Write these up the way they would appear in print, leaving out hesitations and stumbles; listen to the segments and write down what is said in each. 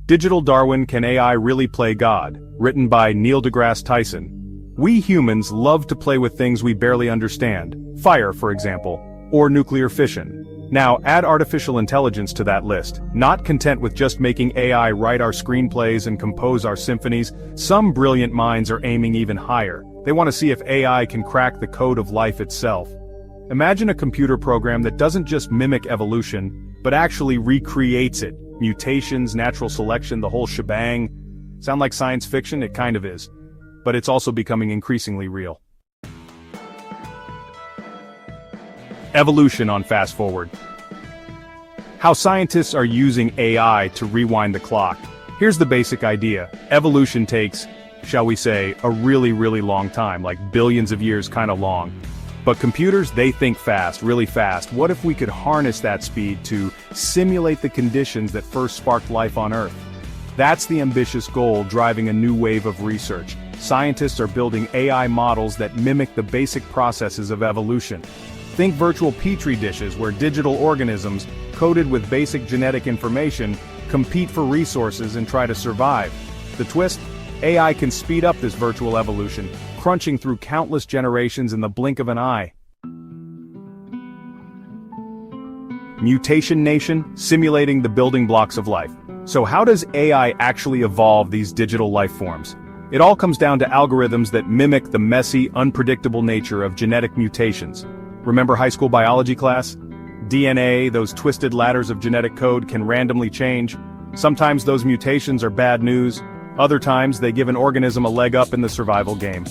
Digital Darwin: Can AI Really Play God? Written by Neil deGrasse Tyson. We humans love to play with things we barely understand, fire for example, or nuclear fission. Now add artificial intelligence to that list. Not content with just making AI write our screenplays and compose our symphonies, some brilliant minds are aiming even higher. They want to see if AI can crack the code of life itself. Imagine a computer program that doesn't just mimic evolution, but actually recreates it. Mutations, natural selection, the whole shebang. Sound like science fiction? It kind of is. But it's also becoming increasingly real. Evolution on fast forward. How scientists are using AI to rewind the clock. Here's the basic idea. Evolution takes, shall we say, a really long time, like billions of years kinda long. But computers, they think fast, really fast. What if we could harness that speed to simulate the conditions that first sparked life on Earth? That's the ambitious goal driving a new wave of research. Scientists are building AI models that mimic the basic processes of evolution. Think virtual petri dishes where digital organisms, coded with basic genetic information, compete for resources and try to survive. The twist? AI can speed up this virtual evolution, crunching through countless generations in the blink of an eye. Mutation Nation, simulating the building blocks of life. So how does AI actually evolve these digital life forms? It all comes down to algorithms that mimic the messy, unpredictable nature of genetic mutations. Remember high school biology class? DNA, those twisted ladders of genetic code, can randomly change. Sometimes those mutations are bad news. Other times they give an organism a leg up in the survival game.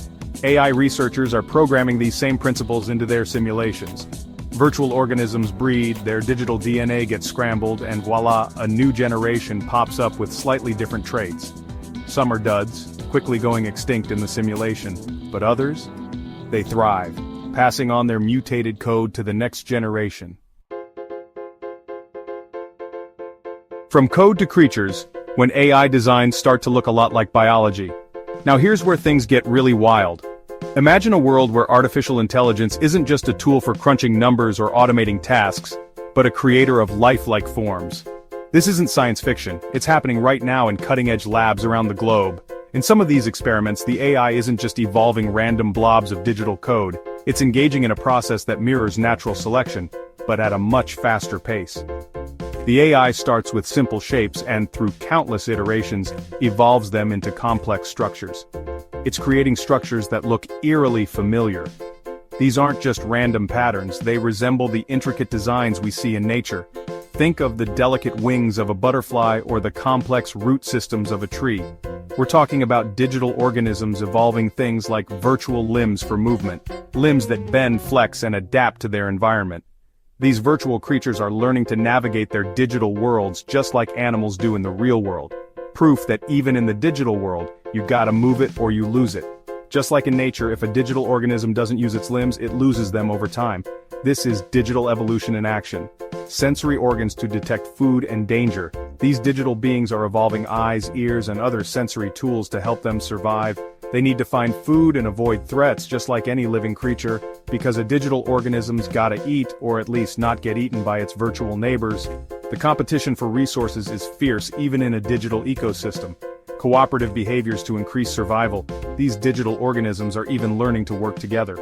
AI researchers are programming these same principles into their simulations. Virtual organisms breed, their digital DNA gets scrambled, and voila, a new generation pops up with slightly different traits. Some are duds, quickly going extinct in the simulation, but others? They thrive, passing on their mutated code to the next generation. From code to creatures, when AI designs start to look a lot like biology. Now here's where things get really wild. Imagine a world where artificial intelligence isn't just a tool for crunching numbers or automating tasks, but a creator of lifelike forms. This isn't science fiction, it's happening right now in cutting-edge labs around the globe. In some of these experiments, the AI isn't just evolving random blobs of digital code, it's engaging in a process that mirrors natural selection, but at a much faster pace. The AI starts with simple shapes and, through countless iterations, evolves them into complex structures. It's creating structures that look eerily familiar. These aren't just random patterns, they resemble the intricate designs we see in nature. Think of the delicate wings of a butterfly or the complex root systems of a tree. We're talking about digital organisms evolving things like virtual limbs for movement, limbs that bend, flex, and adapt to their environment. These virtual creatures are learning to navigate their digital worlds just like animals do in the real world. Proof that even in the digital world, you gotta move it or you lose it. Just like in nature, if a digital organism doesn't use its limbs, it loses them over time. This is digital evolution in action. Sensory organs to detect food and danger. These digital beings are evolving eyes, ears, and other sensory tools to help them survive. They need to find food and avoid threats just like any living creature, because a digital organism's gotta eat, or at least not get eaten by its virtual neighbors. The competition for resources is fierce even in a digital ecosystem. Cooperative behaviors to increase survival. These digital organisms are even learning to work together.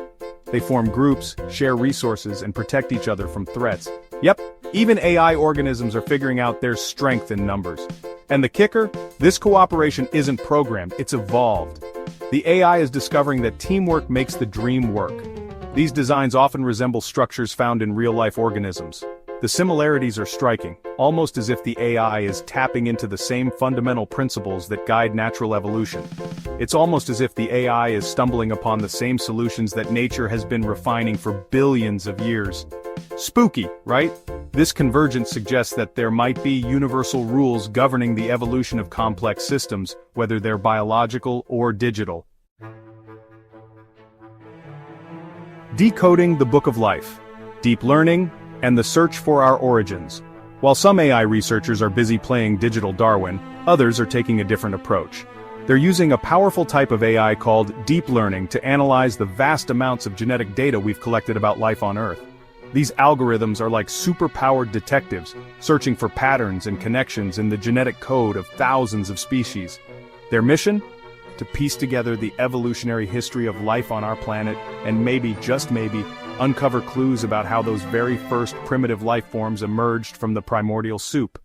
They form groups, share resources, and protect each other from threats. Yep, even AI organisms are figuring out their strength in numbers. And the kicker? This cooperation isn't programmed, it's evolved. The AI is discovering that teamwork makes the dream work. These designs often resemble structures found in real-life organisms. The similarities are striking, almost as if the AI is tapping into the same fundamental principles that guide natural evolution. It's almost as if the AI is stumbling upon the same solutions that nature has been refining for billions of years. Spooky, right? This convergence suggests that there might be universal rules governing the evolution of complex systems, whether they're biological or digital. Decoding the Book of Life. Deep learning, and the search for our origins. While some AI researchers are busy playing digital Darwin, others are taking a different approach. They're using a powerful type of AI called deep learning to analyze the vast amounts of genetic data we've collected about life on Earth. These algorithms are like super-powered detectives, searching for patterns and connections in the genetic code of thousands of species. Their mission? To piece together the evolutionary history of life on our planet, and maybe, just maybe, uncover clues about how those very first primitive life forms emerged from the primordial soup.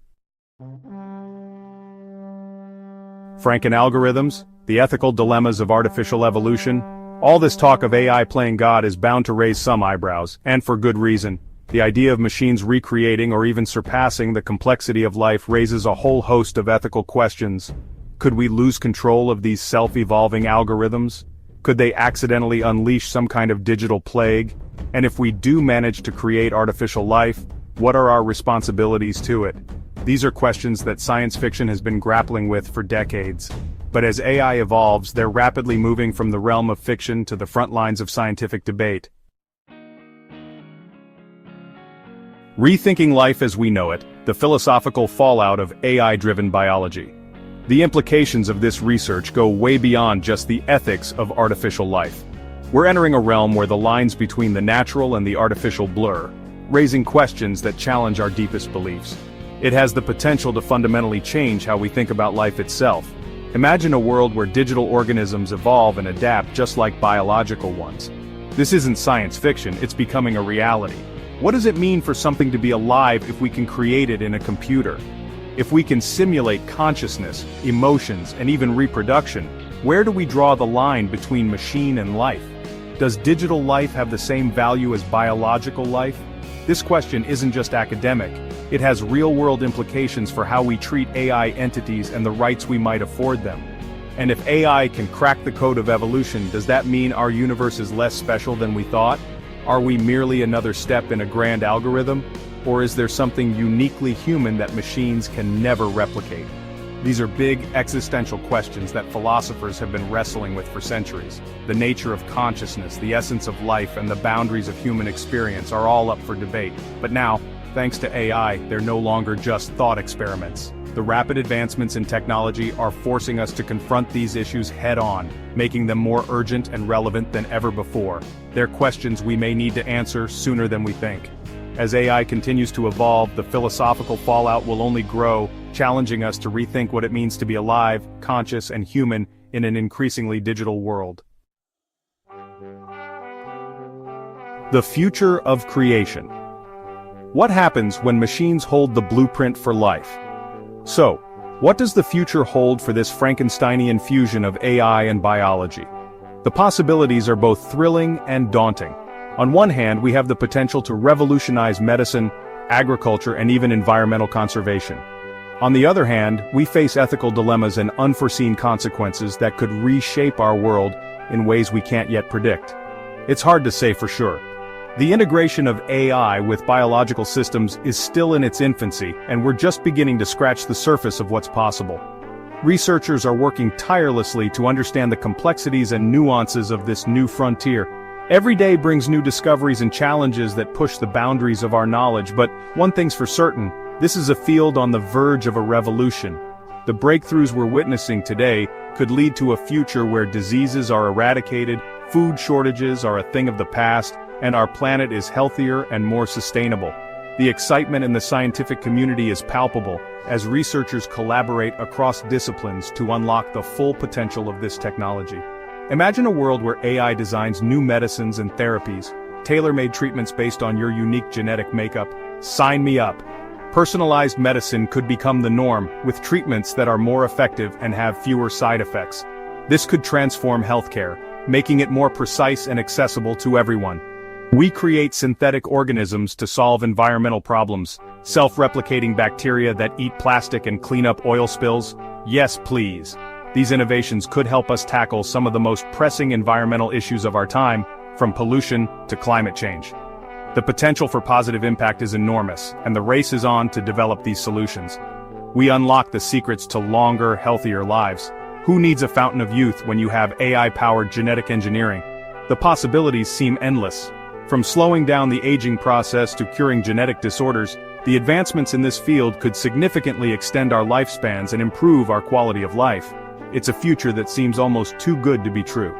Franken-algorithms, the ethical dilemmas of artificial evolution. All this talk of AI playing God is bound to raise some eyebrows, and for good reason. The idea of machines recreating or even surpassing the complexity of life raises a whole host of ethical questions. Could we lose control of these self-evolving algorithms? Could they accidentally unleash some kind of digital plague? And if we do manage to create artificial life, what are our responsibilities to it? These are questions that science fiction has been grappling with for decades. But as AI evolves, they're rapidly moving from the realm of fiction to the front lines of scientific debate. Rethinking life as we know it, the philosophical fallout of AI-driven biology. The implications of this research go way beyond just the ethics of artificial life. We're entering a realm where the lines between the natural and the artificial blur, raising questions that challenge our deepest beliefs. It has the potential to fundamentally change how we think about life itself. Imagine a world where digital organisms evolve and adapt just like biological ones. This isn't science fiction, it's becoming a reality. What does it mean for something to be alive if we can create it in a computer? If we can simulate consciousness, emotions, and even reproduction, where do we draw the line between machine and life? Does digital life have the same value as biological life? This question isn't just academic, it has real-world implications for how we treat AI entities and the rights we might afford them. And if AI can crack the code of evolution, does that mean our universe is less special than we thought? Are we merely another step in a grand algorithm? Or is there something uniquely human that machines can never replicate? These are big, existential questions that philosophers have been wrestling with for centuries. The nature of consciousness, the essence of life, and the boundaries of human experience are all up for debate. But now, thanks to AI, they're no longer just thought experiments. The rapid advancements in technology are forcing us to confront these issues head-on, making them more urgent and relevant than ever before. They're questions we may need to answer sooner than we think. As AI continues to evolve, the philosophical fallout will only grow, challenging us to rethink what it means to be alive, conscious, and human in an increasingly digital world. The future of creation. What happens when machines hold the blueprint for life? So, what does the future hold for this Frankensteinian fusion of AI and biology? The possibilities are both thrilling and daunting. On one hand, we have the potential to revolutionize medicine, agriculture, and even environmental conservation. On the other hand, we face ethical dilemmas and unforeseen consequences that could reshape our world in ways we can't yet predict. It's hard to say for sure. The integration of AI with biological systems is still in its infancy, and we're just beginning to scratch the surface of what's possible. Researchers are working tirelessly to understand the complexities and nuances of this new frontier. Every day brings new discoveries and challenges that push the boundaries of our knowledge, but one thing's for certain, this is a field on the verge of a revolution. The breakthroughs we're witnessing today could lead to a future where diseases are eradicated, food shortages are a thing of the past, and our planet is healthier and more sustainable. The excitement in the scientific community is palpable, as researchers collaborate across disciplines to unlock the full potential of this technology. Imagine a world where AI designs new medicines and therapies, tailor-made treatments based on your unique genetic makeup. Sign me up. Personalized medicine could become the norm, with treatments that are more effective and have fewer side effects. This could transform healthcare, making it more precise and accessible to everyone. We create synthetic organisms to solve environmental problems, self-replicating bacteria that eat plastic and clean up oil spills. Yes, please. These innovations could help us tackle some of the most pressing environmental issues of our time, from pollution to climate change. The potential for positive impact is enormous, and the race is on to develop these solutions. We unlock the secrets to longer, healthier lives. Who needs a fountain of youth when you have AI-powered genetic engineering? The possibilities seem endless. From slowing down the aging process to curing genetic disorders, the advancements in this field could significantly extend our lifespans and improve our quality of life. It's a future that seems almost too good to be true.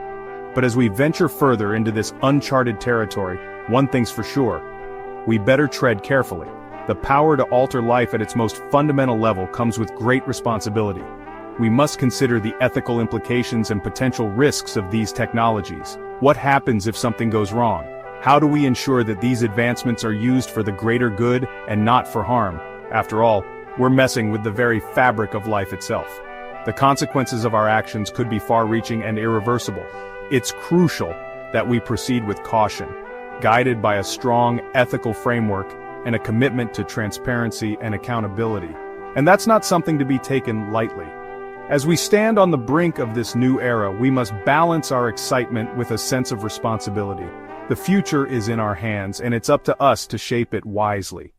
But as we venture further into this uncharted territory, one thing's for sure. we better tread carefully. The power to alter life at its most fundamental level comes with great responsibility. We must consider the ethical implications and potential risks of these technologies. What happens if something goes wrong? How do we ensure that these advancements are used for the greater good and not for harm? After all, we're messing with the very fabric of life itself. The consequences of our actions could be far-reaching and irreversible. It's crucial that we proceed with caution, guided by a strong ethical framework and a commitment to transparency and accountability. And that's not something to be taken lightly. As we stand on the brink of this new era, we must balance our excitement with a sense of responsibility. The future is in our hands, and it's up to us to shape it wisely.